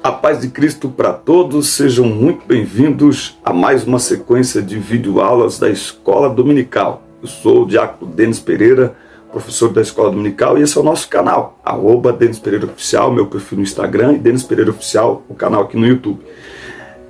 A paz de Cristo para todos, sejam muito bem-vindos a mais uma sequência de videoaulas da Escola Dominical. Eu sou o Diácono Denis Pereira, professor da Escola Dominical, e esse é o nosso canal, @Denis Pereira Oficial, meu perfil no Instagram, e Denis Pereira Oficial, o canal aqui no YouTube.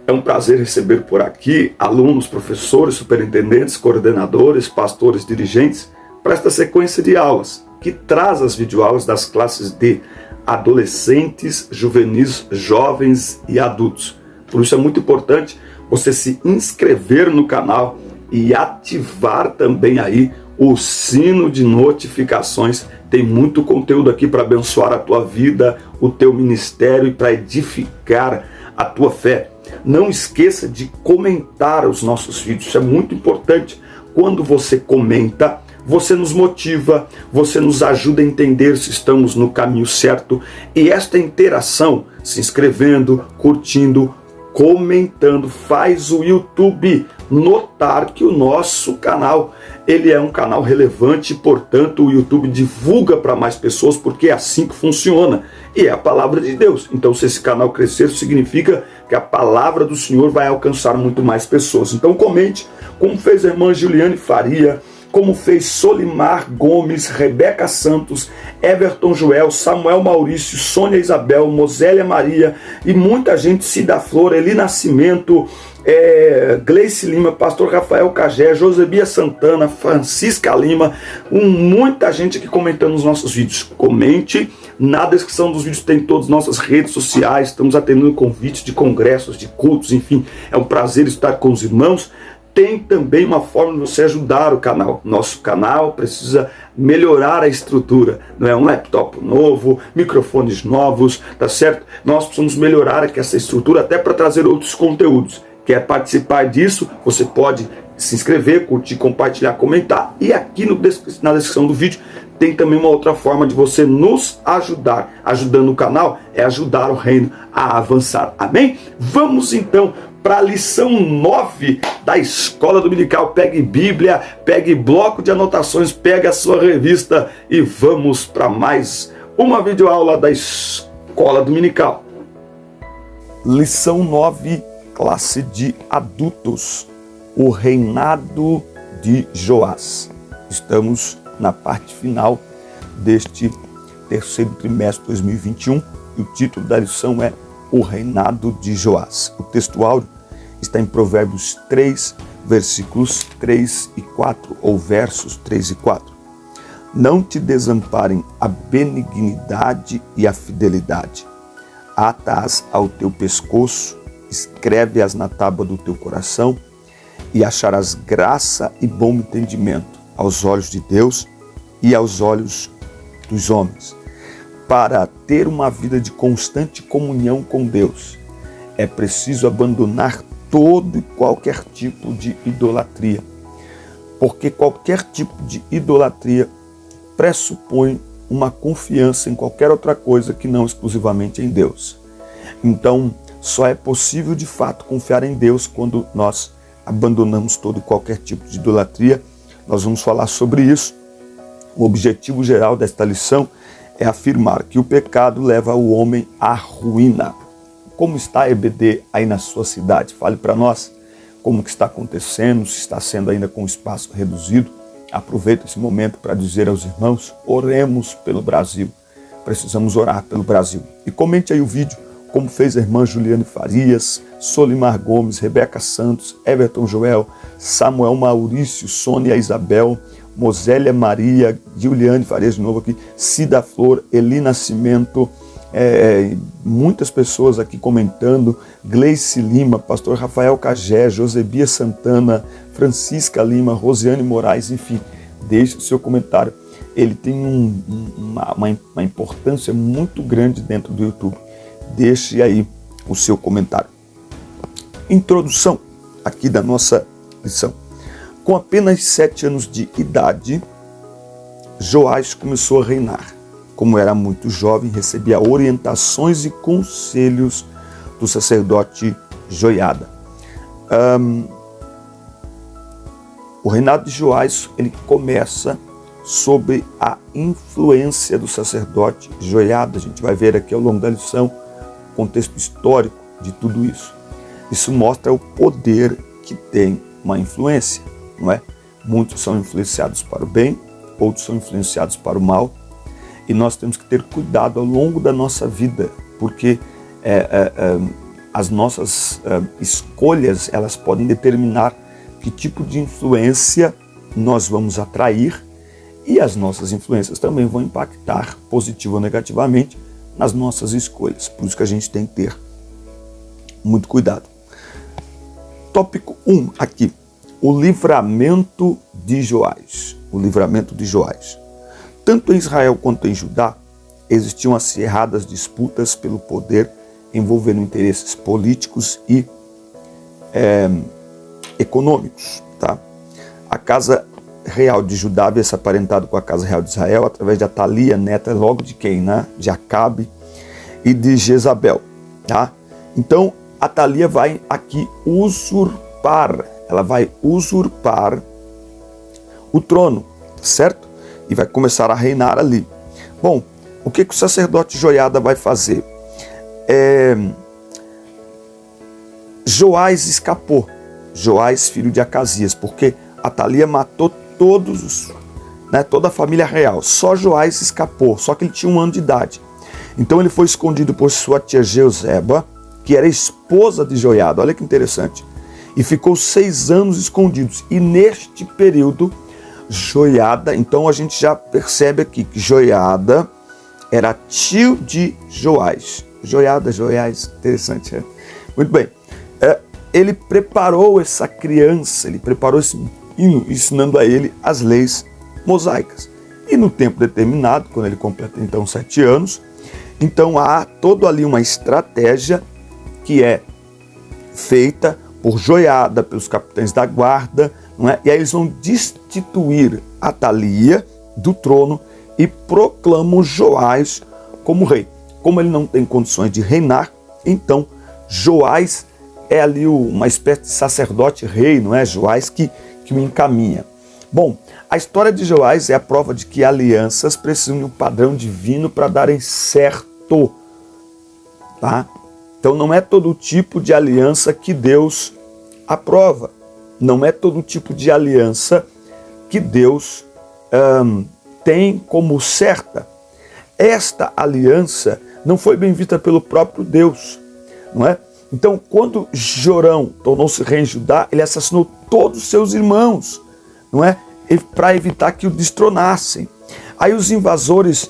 É um prazer receber por aqui alunos, professores, superintendentes, coordenadores, pastores, dirigentes, para esta sequência de aulas, que traz as videoaulas das classes de adolescentes, juvenis, jovens e adultos. Por isso é muito importante você se inscrever no canal e ativar também aí o sino de notificações. Tem muito conteúdo aqui para abençoar a tua vida, o teu ministério e para edificar a tua fé. Não esqueça de comentar os nossos vídeos, isso é muito importante. Quando você comenta, você nos motiva, você nos ajuda a entender se estamos no caminho certo. E esta interação, se inscrevendo, curtindo, comentando, faz o YouTube notar que o nosso canal, ele é um canal relevante, portanto o YouTube divulga para mais pessoas, porque é assim que funciona. E é a palavra de Deus. Então, se esse canal crescer, significa que a palavra do Senhor vai alcançar muito mais pessoas. Então comente, como fez a irmã Juliane Faria, como fez Solimar Gomes, Rebeca Santos, Everton Joel, Samuel Maurício, Sônia Isabel, Mosélia Maria e muita gente, Cida Flor, Eli Nascimento, Gleice Lima, Pastor Rafael Cagé, Josebia Santana, Francisca Lima, muita gente aqui comentando os nossos vídeos. Comente, na descrição dos vídeos tem todas as nossas redes sociais, estamos atendendo convites de congressos, de cultos, enfim, é um prazer estar com os irmãos. Tem também uma forma de você ajudar o canal. Nosso canal precisa melhorar a estrutura. Não é um laptop novo, microfones novos, tá certo? Nós precisamos melhorar aqui essa estrutura até para trazer outros conteúdos. Quer participar disso? Você pode se inscrever, curtir, compartilhar, comentar. E aqui na descrição do vídeo tem também uma outra forma de você nos ajudar. Ajudando o canal é ajudar o reino a avançar. Amém? Vamos então para a lição 9 da Escola Dominical. Pegue Bíblia, pegue bloco de anotações, pegue a sua revista e vamos para mais uma videoaula da Escola Dominical. Lição 9, classe de adultos, o reinado de Joás. Estamos na parte final deste terceiro trimestre de 2021 e o título da lição é o reinado de Joás. O texto áureo está em Provérbios 3, versículos 3 e 4, ou versos 3 e 4. Não te desamparem a benignidade e a fidelidade. Ata-as ao teu pescoço, escreve-as na tábua do teu coração, e acharás graça e bom entendimento aos olhos de Deus e aos olhos dos homens. Para ter uma vida de constante comunhão com Deus, é preciso abandonar todo e qualquer tipo de idolatria, porque qualquer tipo de idolatria pressupõe uma confiança em qualquer outra coisa que não exclusivamente em Deus. Então, só é possível de fato confiar em Deus quando nós abandonamos todo e qualquer tipo de idolatria. Nós vamos falar sobre isso. O objetivo geral desta lição é afirmar que o pecado leva o homem à ruína. Como está a EBD aí na sua cidade? Fale para nós como que está acontecendo, se está sendo ainda com espaço reduzido. Aproveito esse momento para dizer aos irmãos, oremos pelo Brasil. Precisamos orar pelo Brasil. E comente aí o vídeo, como fez a irmã Juliane Farias, Solimar Gomes, Rebeca Santos, Everton Joel, Samuel Maurício, Sônia Isabel, Mosélia Maria, Juliane Farias de novo aqui, Cida Flor, Eli Nascimento, muitas pessoas aqui comentando, Gleice Lima, Pastor Rafael Cagé, Josebia Santana, Francisca Lima, Rosiane Moraes, enfim, deixe o seu comentário. Ele tem uma importância muito grande dentro do YouTube. Deixe aí o seu comentário. Introdução aqui da nossa lição. Com apenas 7 anos de idade, Joás começou a reinar. Como era muito jovem, recebia orientações e conselhos do sacerdote Joiada. O reinado de Joás ele começa sob a influência do sacerdote Joiada. A gente vai ver aqui ao longo da lição contexto histórico de tudo isso. Isso mostra o poder que tem uma influência, não é? Muitos são influenciados para o bem, outros são influenciados para o mal, e nós temos que ter cuidado ao longo da nossa vida, porque as nossas escolhas, elas podem determinar que tipo de influência nós vamos atrair, e as nossas influências também vão impactar positivo ou negativamente nas nossas escolhas. Por isso que a gente tem que ter muito cuidado. Tópico 1 aqui, o livramento de Joás. O livramento de Joás. Tanto em Israel quanto em Judá existiam acirradas disputas pelo poder envolvendo interesses políticos e econômicos. Tá? A casa real de Judá havia se aparentado com a casa real de Israel através de Atalia, neta logo de quem? Né? De Acabe e de Jezabel. Tá? Então, Atalia vai aqui usurpar, ela vai usurpar o trono, certo? E vai começar a reinar ali. Bom, o que o sacerdote Joiada vai fazer? Joás escapou, Joás filho de Acasias, porque Atalia matou toda a família real. Só Joás escapou, só que ele tinha 1 ano de idade. Então ele foi escondido por sua tia Jeuzeba, que era esposa de Joiada, olha que interessante, e ficou 6 anos escondidos. E neste período, Joiada, então a gente já percebe aqui que Joiada era tio de Joás. Joiás, interessante. Muito bem, ele preparou essa criança, ele preparou esse menino, ensinando a ele as leis mosaicas. E no tempo determinado, quando ele completa então 7 anos, então há toda ali uma estratégia que é feita por Joiada, pelos capitães da guarda, não é? E aí eles vão destituir Atalia do trono e proclamam Joás como rei. Como ele não tem condições de reinar, então Joás é ali uma espécie de sacerdote rei, não é? Joás que o encaminha. Bom, a história de Joás é a prova de que alianças precisam de um padrão divino para darem certo, tá? Então não é todo tipo de aliança que Deus aprova. Não é todo tipo de aliança que Deus tem como certa. Esta aliança não foi bem vista pelo próprio Deus, não é? Então, quando Jorão tornou-se rei em Judá, ele assassinou todos os seus irmãos, não é? Para evitar que o destronassem. Aí os invasores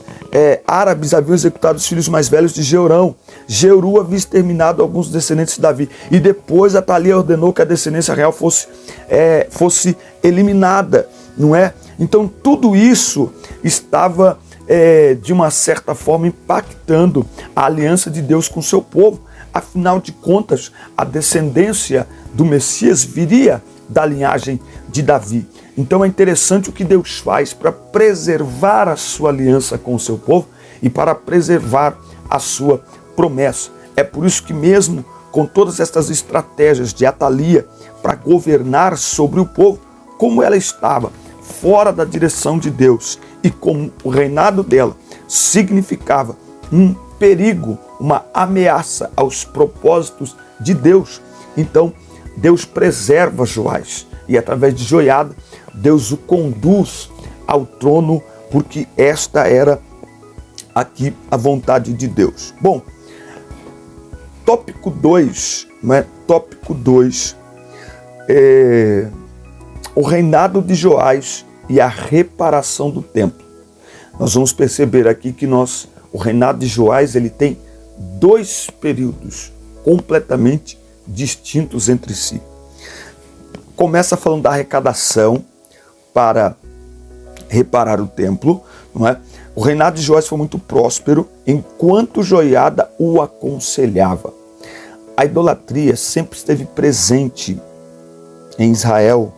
árabes haviam executado os filhos mais velhos de Jeorão. Jeru havia exterminado alguns descendentes de Davi. E depois Atalia ordenou que a descendência real fosse eliminada, não é? Então tudo isso estava, de uma certa forma, impactando a aliança de Deus com o seu povo. Afinal de contas, a descendência do Messias viria da linhagem de Davi. Então é interessante o que Deus faz para preservar a sua aliança com o seu povo e para preservar a sua promessa. É por isso que mesmo com todas estas estratégias de Atalia para governar sobre o povo, como ela estava fora da direção de Deus e como o reinado dela significava um perigo, uma ameaça aos propósitos de Deus, então Deus preserva Joás e através de Joiada Deus o conduz ao trono, porque esta era aqui a vontade de Deus. Bom, tópico 2, né? Tópico 2, o reinado de Joás e a reparação do templo. Nós vamos perceber aqui que o reinado de Joás, ele tem 2 períodos completamente distintos entre si. Começa falando da arrecadação para reparar o templo, não é? O reinado de Joás foi muito próspero enquanto Joiada o aconselhava. A idolatria sempre esteve presente em Israel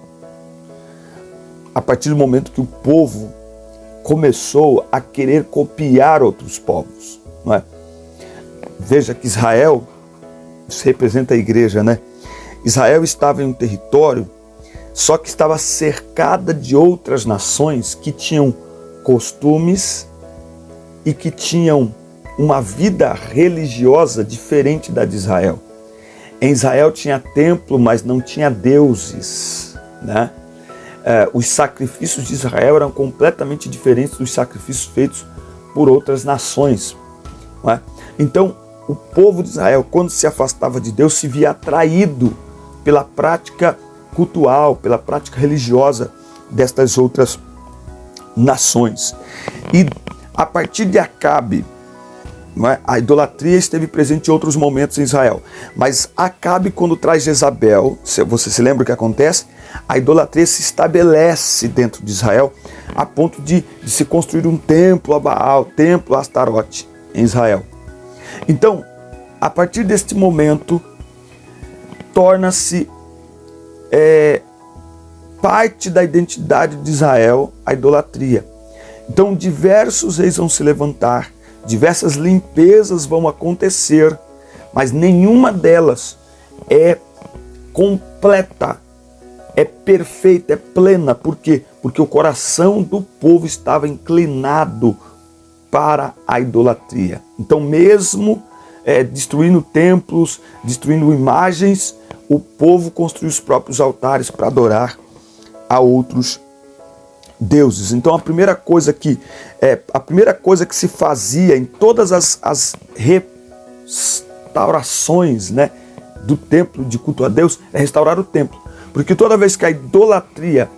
a partir do momento que o povo começou a querer copiar outros povos, não é? Veja que Israel, isso representa a igreja, né? Israel estava em um território, só que estava cercada de outras nações que tinham costumes e que tinham uma vida religiosa diferente da de Israel. Em Israel tinha templo, mas não tinha deuses, né? Os sacrifícios de Israel eram completamente diferentes dos sacrifícios feitos por outras nações, não é? Então, o povo de Israel, quando se afastava de Deus, se via atraído pela prática cultural, pela prática religiosa destas outras nações. E a partir de Acabe, não é? A idolatria esteve presente em outros momentos em Israel. Mas Acabe, quando traz Jezabel, você se lembra o que acontece? A idolatria se estabelece dentro de Israel a ponto de se construir um templo a Baal, templo a Astarote em Israel. Então, a partir deste momento, torna-se parte da identidade de Israel a idolatria. Então, diversos reis vão se levantar, diversas limpezas vão acontecer, mas nenhuma delas é completa, é perfeita, é plena. Por quê? Porque o coração do povo estava inclinado para a idolatria. Então, mesmo destruindo templos, destruindo imagens, o povo construiu os próprios altares para adorar a outros deuses. Então, a primeira coisa que se fazia em todas as restaurações, né, do templo de culto a Deus é restaurar o templo. Porque toda vez que a idolatria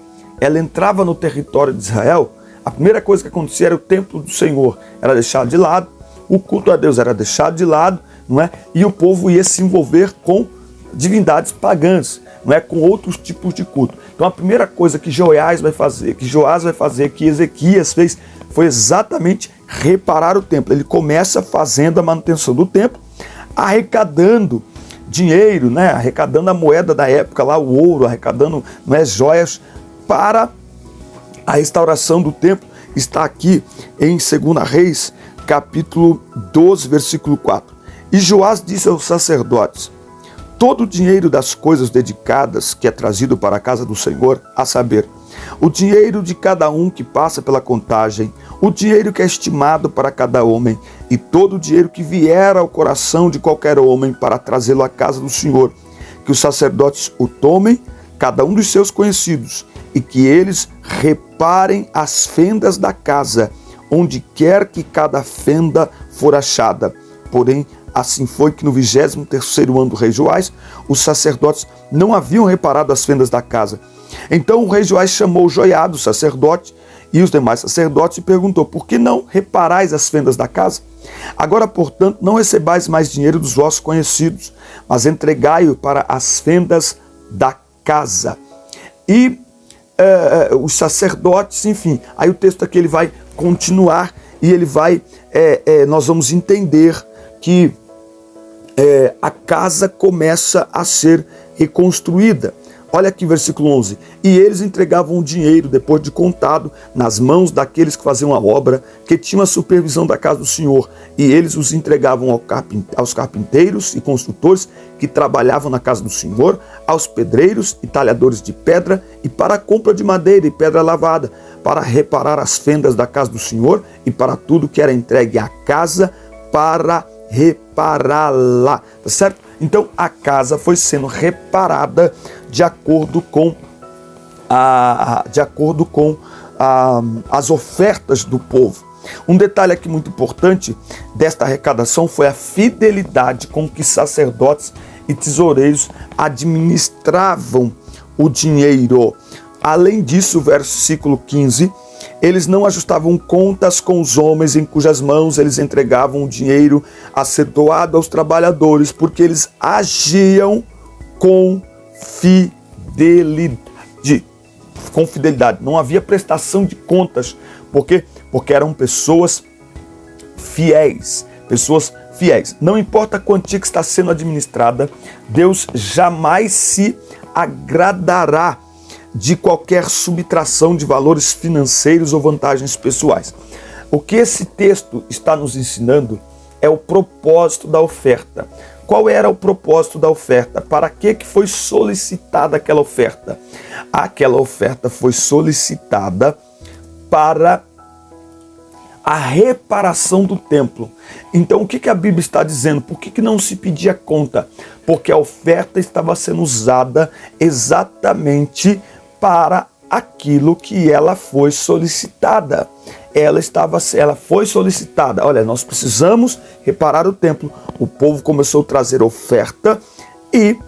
ela entrava no território de Israel, a primeira coisa que acontecia era o templo do Senhor era deixado de lado, o culto a Deus era deixado de lado, não é? E o povo ia se envolver com divindades pagãs, não é? Com outros tipos de culto. Então a primeira coisa que Joás vai fazer, que Ezequias fez, foi exatamente reparar o templo. Ele começa fazendo a manutenção do templo, arrecadando dinheiro, né? Arrecadando a moeda da época, lá o ouro, arrecadando, não é, joias para a restauração do templo. Está aqui em 2 Reis, capítulo 12, versículo 4. E Joás disse aos sacerdotes: todo o dinheiro das coisas dedicadas que é trazido para a casa do Senhor, a saber, o dinheiro de cada um que passa pela contagem, o dinheiro que é estimado para cada homem, e todo o dinheiro que vier ao coração de qualquer homem para trazê-lo à casa do Senhor, que os sacerdotes o tomem, cada um dos seus conhecidos, e que eles reparem as fendas da casa, onde quer que cada fenda for achada. Porém, assim foi que no 23º ano do rei Joás, os sacerdotes não haviam reparado as fendas da casa. Então o rei Joás chamou Joiada, o sacerdote, e os demais sacerdotes e perguntou: por que não reparais as fendas da casa? Agora, portanto, não recebais mais dinheiro dos vossos conhecidos, mas entregai-o para as fendas da casa. E os sacerdotes, enfim, aí o texto aqui ele vai continuar e ele vai, nós vamos entender que a casa começa a ser reconstruída. Olha aqui versículo 11. E eles entregavam o dinheiro, depois de contado, nas mãos daqueles que faziam a obra, que tinham a supervisão da casa do Senhor. E eles os entregavam aos carpinteiros e construtores que trabalhavam na casa do Senhor, aos pedreiros e talhadores de pedra, e para a compra de madeira e pedra lavada, para reparar as fendas da casa do Senhor, e para tudo que era entregue à casa, para repará-la. Tá certo? Então a casa foi sendo reparada de acordo com as ofertas do povo. Um detalhe aqui muito importante desta arrecadação foi a fidelidade com que sacerdotes e tesoureiros administravam o dinheiro. Além disso, versículo 15, eles não ajustavam contas com os homens em cujas mãos eles entregavam o dinheiro a ser doado aos trabalhadores, porque eles agiam com fidelidade. Não havia prestação de contas. Por quê? Porque eram pessoas fiéis. Não importa a quantia que está sendo administrada, Deus jamais se agradará de qualquer subtração de valores financeiros ou vantagens pessoais. O que esse texto está nos ensinando é o propósito da oferta. Qual era o propósito da oferta? Para que foi solicitada aquela oferta? Aquela oferta foi solicitada para a reparação do templo. Então o que a Bíblia está dizendo? Por que não se pedia conta? Porque a oferta estava sendo usada exatamente para aquilo que ela foi solicitada. Ela foi solicitada. Olha, nós precisamos reparar o templo. O povo começou a trazer oferta e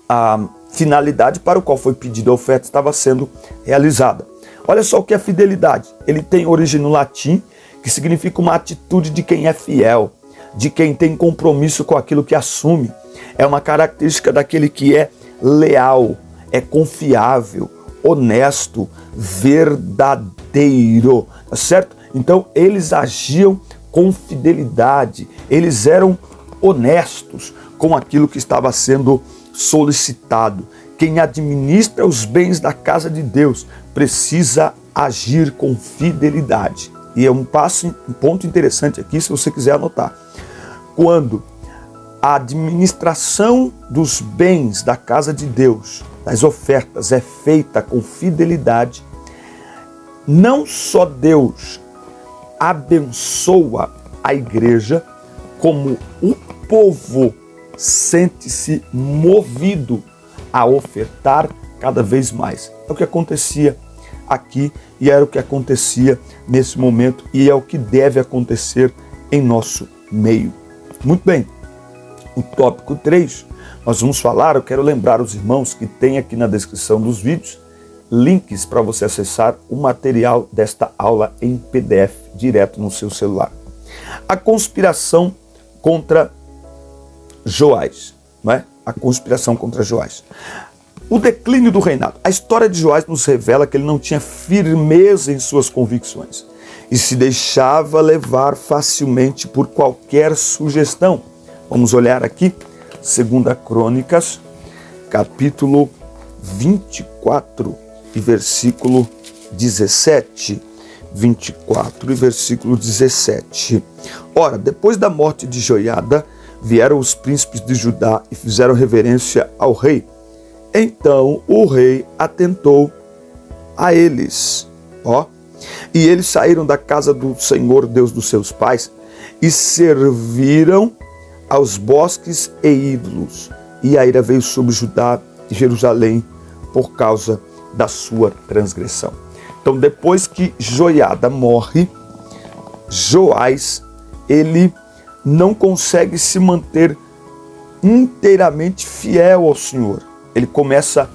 a finalidade para o qual foi pedida a oferta estava sendo realizada. Olha só o que é fidelidade. Ele tem origem no latim, que significa uma atitude de quem é fiel, de quem tem compromisso com aquilo que assume. É uma característica daquele que é leal, é confiável, honesto, verdadeiro, tá certo? Então eles agiam com fidelidade, eles eram honestos com aquilo que estava sendo solicitado. Quem administra os bens da casa de Deus precisa agir com fidelidade. E é um ponto interessante aqui, se você quiser anotar. Quando a administração dos bens da casa de Deus, das ofertas, é feita com fidelidade, não só Deus abençoa a igreja, como o povo sente-se movido a ofertar cada vez mais. É o que acontecia aqui e era o que acontecia nesse momento e é o que deve acontecer em nosso meio. Muito bem, o tópico 3, nós vamos falar, eu quero lembrar os irmãos que tem aqui na descrição dos vídeos links para você acessar o material desta aula em PDF direto no seu celular. A conspiração contra Joás, não é? A conspiração contra Joás. O declínio do reinado. A história de Joás nos revela que ele não tinha firmeza em suas convicções e se deixava levar facilmente por qualquer sugestão. Vamos olhar aqui, 2 Crônicas, capítulo 24 e versículo 17. 24 e versículo 17. Ora, depois da morte de Joiada, vieram os príncipes de Judá e fizeram reverência ao rei. Então o rei atentou a eles. E eles saíram da casa do Senhor, Deus dos seus pais, e serviram aos bosques e ídolos. E a ira veio sobre Judá e Jerusalém por causa da sua transgressão. Então, depois que Joiada morre, Joás, ele não consegue se manter inteiramente fiel ao Senhor. Ele começa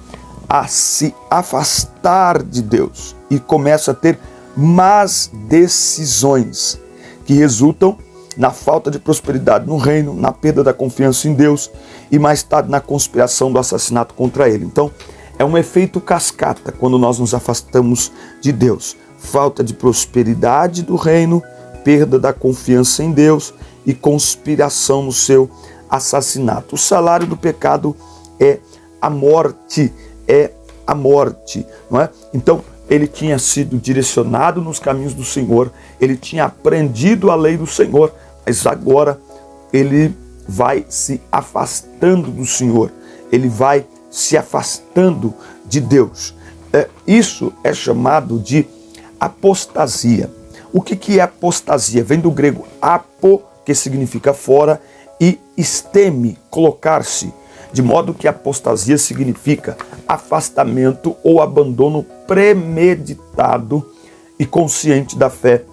a se afastar de Deus e começa a ter más decisões que resultam na falta de prosperidade no reino, na perda da confiança em Deus e mais tarde na conspiração do assassinato contra ele. Então, é um efeito cascata quando nós nos afastamos de Deus. Falta de prosperidade do reino, perda da confiança em Deus e conspiração no seu assassinato. O salário do pecado é a morte, não é? Então, ele tinha sido direcionado nos caminhos do Senhor, ele tinha aprendido a lei do Senhor, mas agora ele vai se afastando do Senhor, ele vai se afastando de Deus. Isso é chamado de apostasia. O que é apostasia? Vem do grego apo, que significa fora, e esteme, colocar-se. De modo que apostasia significa afastamento ou abandono premeditado e consciente da fé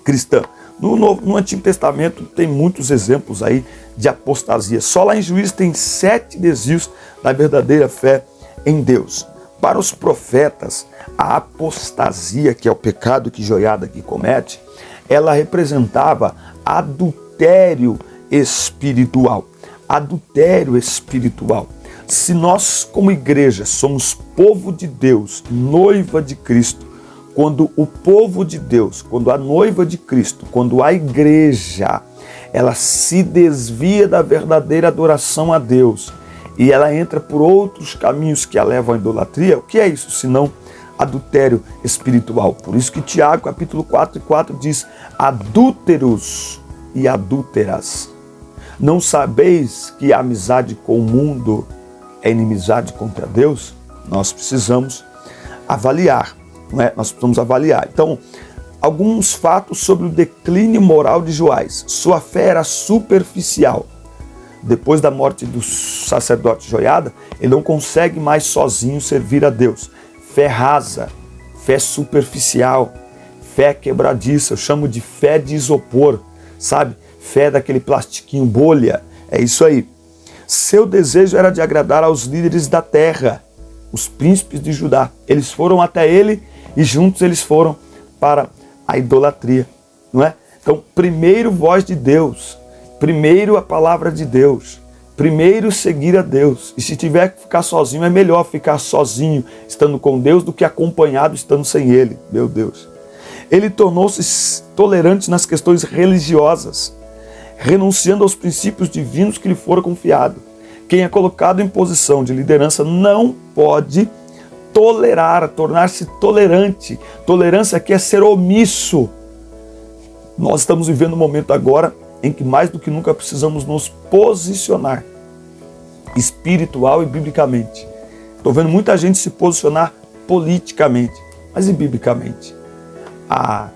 cristã. No Antigo Testamento tem muitos exemplos aí de apostasia. Só lá em Juízes tem 7 desvios da verdadeira fé em Deus. Para os profetas, a apostasia, que é o pecado que Joiada aqui comete, ela representava adultério espiritual. Adultério espiritual. Se nós, como igreja, somos povo de Deus, noiva de Cristo, quando o povo de Deus, quando a noiva de Cristo, quando a igreja, ela se desvia da verdadeira adoração a Deus e ela entra por outros caminhos que a levam à idolatria, o que é isso? Senão adultério espiritual. Por isso que Tiago, capítulo 4:4 diz: adúlteros e adúlteras, não sabeis que a amizade com o mundo é inimizade contra Deus? Nós precisamos avaliar, não é? Nós precisamos avaliar. Então, alguns fatos sobre o declínio moral de Joás. Sua fé era superficial. Depois da morte do sacerdote Joiada, ele não consegue mais sozinho servir a Deus. Fé rasa, fé superficial, fé quebradiça, eu chamo de fé de isopor, sabe? Fé daquele plastiquinho bolha, é isso aí. Seu desejo era de agradar aos líderes da terra, os príncipes de Judá. Eles foram até ele e juntos eles foram para a idolatria, não é? Então, primeiro voz de Deus, primeiro a palavra de Deus, primeiro seguir a Deus. E se tiver que ficar sozinho, é melhor ficar sozinho estando com Deus do que acompanhado estando sem Ele, meu Deus. Ele tornou-se tolerante nas questões religiosas, renunciando aos princípios divinos que lhe foram confiados. Quem é colocado em posição de liderança não pode tolerar, tornar-se tolerante. Tolerância aqui é ser omisso. Nós estamos vivendo um momento agora em que mais do que nunca precisamos nos posicionar espiritual e biblicamente. Estou vendo muita gente se posicionar politicamente, mas e biblicamente? A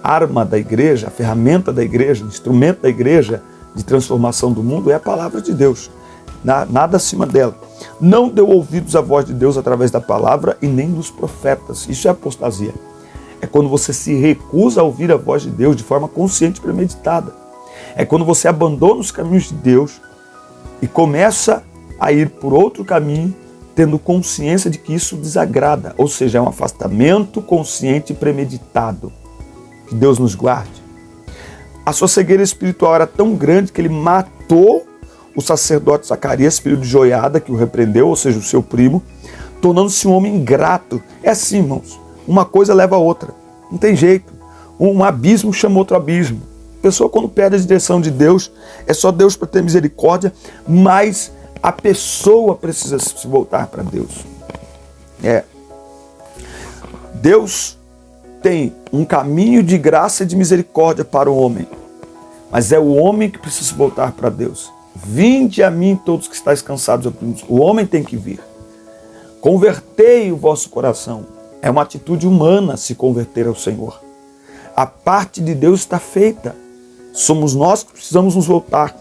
arma da igreja, a ferramenta da igreja, o instrumento da igreja de transformação do mundo é a palavra de Deus, nada acima dela. Não deu ouvidos à voz de Deus através da palavra e nem dos profetas. Isso é apostasia. É quando você se recusa a ouvir a voz de Deus de forma consciente e premeditada. É quando você abandona os caminhos de Deus e começa a ir por outro caminho, tendo consciência de que isso desagrada. Ou seja, é um afastamento consciente e premeditado. Que Deus nos guarde. A sua cegueira espiritual era tão grande que ele matou o sacerdote Zacarias, filho de Joiada, que o repreendeu, ou seja, o seu primo, tornando-se um homem ingrato. É assim, irmãos, uma coisa leva a outra, não tem jeito. Um abismo chama outro abismo. A pessoa, quando perde a direção de Deus, é só Deus para ter misericórdia, mas a pessoa precisa se voltar para Deus. Deus tem um caminho de graça e de misericórdia para o homem, mas é o homem que precisa se voltar para Deus. Vinde a mim todos que estáis cansados e oprimidos. O homem tem que vir. Convertei o vosso coração. É uma atitude humana se converter ao Senhor. A parte de Deus está feita. Somos nós que precisamos nos voltar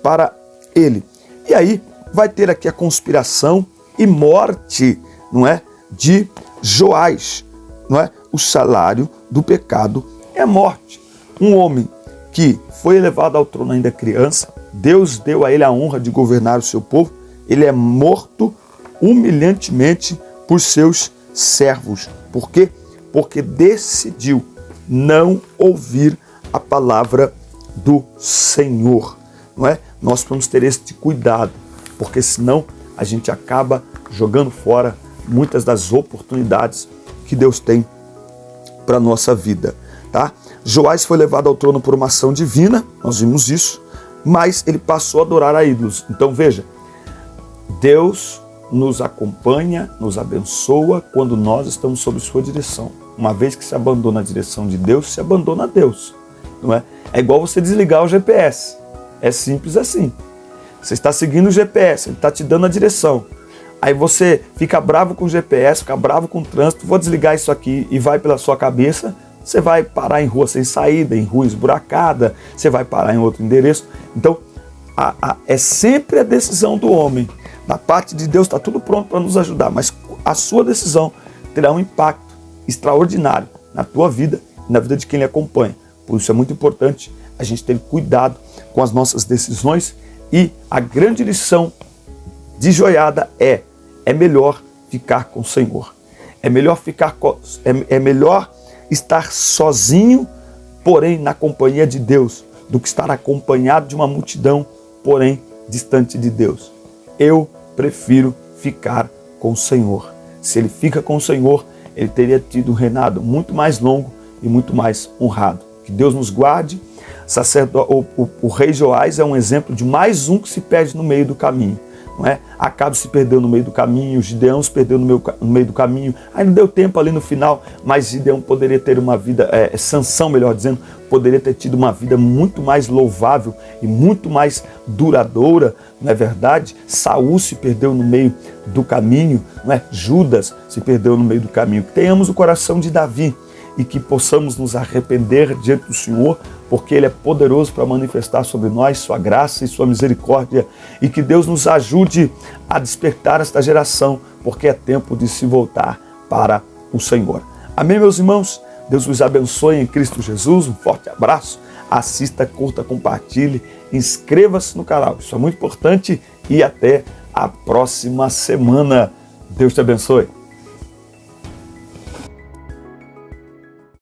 para Ele. E aí vai ter aqui a conspiração e morte, não é, de Joás, não é? O salário do pecado é a morte. Um homem que foi elevado ao trono ainda criança, Deus deu a ele a honra de governar o seu povo, ele é morto humilhantemente por seus servos. Por quê? Porque decidiu não ouvir a palavra do Senhor, não é? Nós vamos ter este cuidado, porque senão a gente acaba jogando fora muitas das oportunidades que Deus tem para a nossa vida, tá? Joás foi levado ao trono por uma ação divina, nós vimos isso, mas ele passou a adorar a ídolos. Então veja, Deus nos acompanha, nos abençoa quando nós estamos sob sua direção. Uma vez que se abandona a direção de Deus, se abandona a Deus, não é? É igual você desligar o GPS, é simples assim. Você está seguindo o GPS, ele está te dando a direção. Aí você fica bravo com o GPS, fica bravo com o trânsito, vou desligar isso aqui e vai pela sua cabeça, você vai parar em rua sem saída, em rua esburacada, você vai parar em outro endereço. Então, é sempre a decisão do homem. Da parte de Deus está tudo pronto para nos ajudar, mas a sua decisão terá um impacto extraordinário na tua vida e na vida de quem lhe acompanha. Por isso é muito importante a gente ter cuidado com as nossas decisões e a grande lição de Joiada é melhor ficar com o Senhor. É melhor estar sozinho, porém na companhia de Deus, do que estar acompanhado de uma multidão, porém distante de Deus. Eu prefiro ficar com o Senhor. Se ele fica com o Senhor, ele teria tido um reinado muito mais longo e muito mais honrado. Que Deus nos guarde. O rei Joás é um exemplo de mais um que se perde no meio do caminho. Não é? Acabe se perdeu no meio do caminho, Gideão se perdeu no meio do caminho, aí não deu tempo ali no final, mas Gideão poderia ter uma vida, Sansão, melhor dizendo, poderia ter tido uma vida muito mais louvável e muito mais duradoura, não é verdade? Saul se perdeu no meio do caminho, não é? Judas se perdeu no meio do caminho. Tenhamos o coração de Davi, e que possamos nos arrepender diante do Senhor, porque Ele é poderoso para manifestar sobre nós sua graça e sua misericórdia, e que Deus nos ajude a despertar esta geração, porque é tempo de se voltar para o Senhor. Amém, meus irmãos? Deus os abençoe em Cristo Jesus, um forte abraço, assista, curta, compartilhe, inscreva-se no canal, isso é muito importante, e até a próxima semana. Deus te abençoe.